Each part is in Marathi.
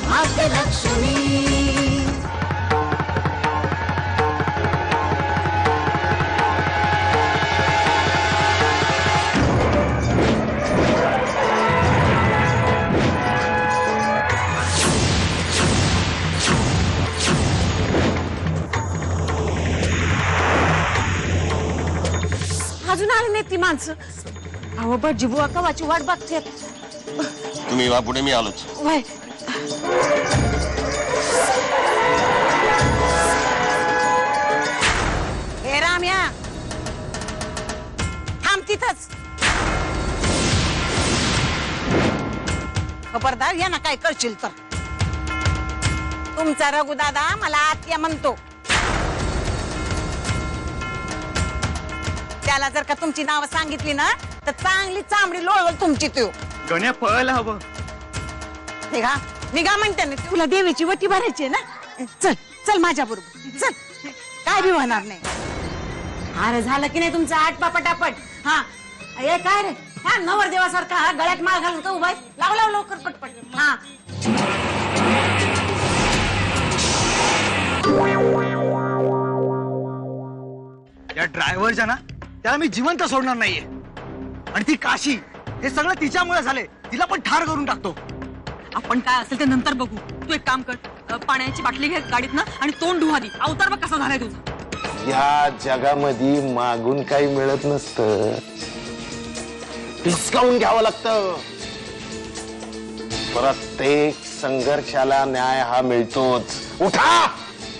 भाग्यलक्ष्मी। अजून आली नाही ती माणसं। अहो भटजी बुवा कवाची वाट बघते। तुम्ही वा पुढे, मी आलोच। वय हे राम्या थांब तिथंच। खबरदार या ना काय करशील तर। तुमचा रघुदादा मला आत्या म्हणतो। त्याला जर का तुमची नावं सांगितली ना तर चांगली चांबडी लोळवल तुमची। तू गण्या पळायला हवं। निघा निघा म्हणते ना। तुला देवीची वटी भरायची ना। चल चल माझ्या बरोबर चल, काय बी होणार नाही। अरे झालं की नाही तुमचं आटपा पटापट। हा हे काय रे, हा नवरदेवासारखा हा गळ्यात माळ घालून का उभा आहे? लाव लाव लवकर पटपट। हा या ड्रायव्हरच्या ना त्याला मी जिवंत सोडणार नाहीये। आणि ती काशी, हे सगळं तिच्यामुळे झाले। तिला पण ठार करून टाकतो। आपण काय असेल ते नंतर बघू। तू एक काम कर, पाण्याची बाटली घे गाडीत ना आणि तोंड धुवा दी। अवतार बघ कसा झालाय तुझा। या जगामध्ये मागून काही मिळत नसतं, हिसकावून घ्यावं लागतं। प्रत्येक संघर्षाला न्याय हा मिळतोच। उठा,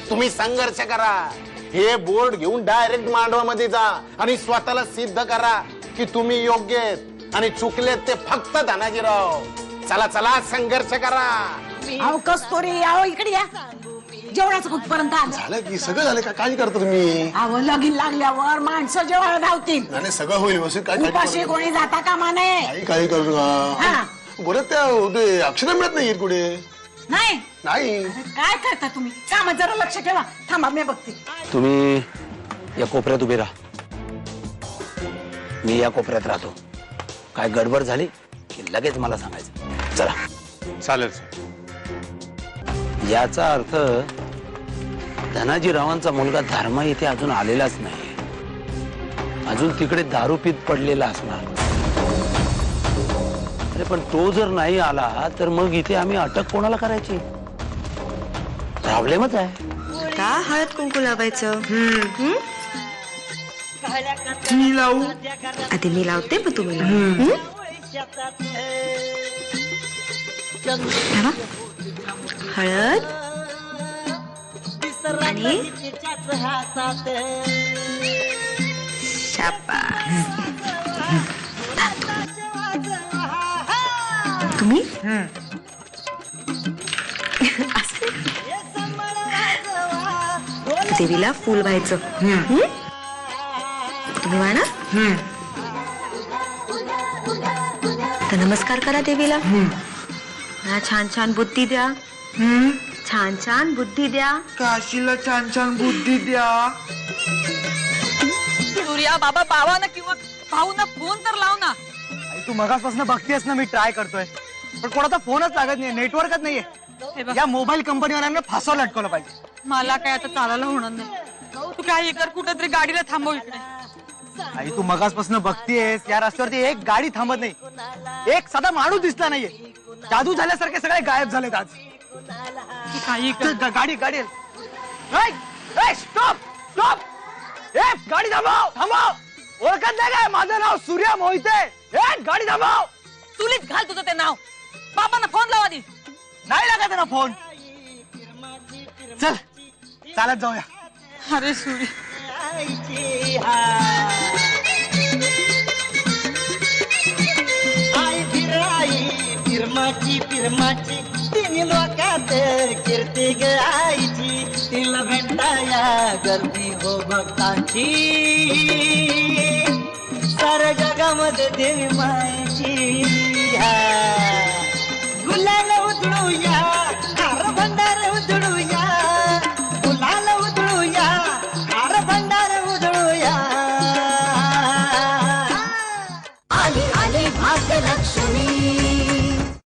तुम्ही संघर्ष करा। हे बोर्ड घेऊन डायरेक्ट मांडवामध्ये जा आणि स्वतःला सिद्ध करा की तुम्ही योग्य आहेत आणि चुकलेत ते फक्त धनाजीराव। चला चला संघर्ष करा। अहो कस्तुरी, अहो इकडे या। जेवणाचं कुठपर्यंत आलं? झालं की सगळं झालं का? काय करतो तुम्ही? अहो लगीन लागल्यावर माणसं जेवायला धावतील। आणि सगळं होईल व्यवस्थित। काय उपाशी कोणी जाता कामा नये। काही करू नका। बरं त्या अक्षर मिळत नाही कुठे? नाही नाही काय करता तुम्ही? कामात जरा लक्ष ठेवा। थांबा मी बघते। तुम्ही या कोपऱ्यात उभे राहा, मी या कोपऱ्यात राहतो। काय गडबड झाली की लगेच मला सांगायचं। चला चालेल। याचा अर्थ धनाजीरावांचा मुलगा धर्मा इथे अजून आलेलाच नाही। अजून तिकडे दारू पीत पडलेला असणार। अरे पण तो जर नाही आला तर मग इथे आम्ही अटक कोणाला करायची? प्रॉब्लेमच आहे। का हळद कुंकू लावायचं? मी लावू? आधी मी लावते मग तुम्ही लावा। हळद आणि शाबास। तुम्ही देवीला फूल व्हायचं। तुम्ही व्हा ना। तर नमस्कार करा देवीला। छान छान बुद्धी द्या। छान छान बुद्धी द्या। काशीला छान छान बुद्धी द्या। सूर्या बाबा बाबा ना किंवा भाऊ ना फोन तर लाव ना। तू मगासपासून बघतेस ना मी ट्राय करतोय, पण कोणाचा फोनच लागत नाही, नेटवर्कच नाहीये। या मोबाईल कंपनीवाल्यांना फासावर लटकवलं पाहिजे। मला काय आता चालायला होणार नाही। तू काय कर, कुठेतरी गाडीला थांबव इकडे। आई तू मगासपासून बघतेस या रस्त्यावरती एक गाडी थांबत नाही, एक साधा माणूस दिसला नाहीये। जादू झाल्यासारखे सगळे गायब झालेत आज। काही गाडी गाडी स्टॉप स्टॉप, गाडी थांबव थांबव। ओळखत नाही काय? माझं नाव सूर्या मोहिते। गाडी थांबव। चुलीत घाल तुझं ते नाव। बाबांना फोन लावा दी। नाही लागत ना फोन। चल चालत जाऊया। अरे सूर्य फिरमाची तिन्ही लोकात कीर्ती गायची। तिला भेटाया गर्दी हो भक्तांची, साऱ्या जगामध्ये देवी मायची।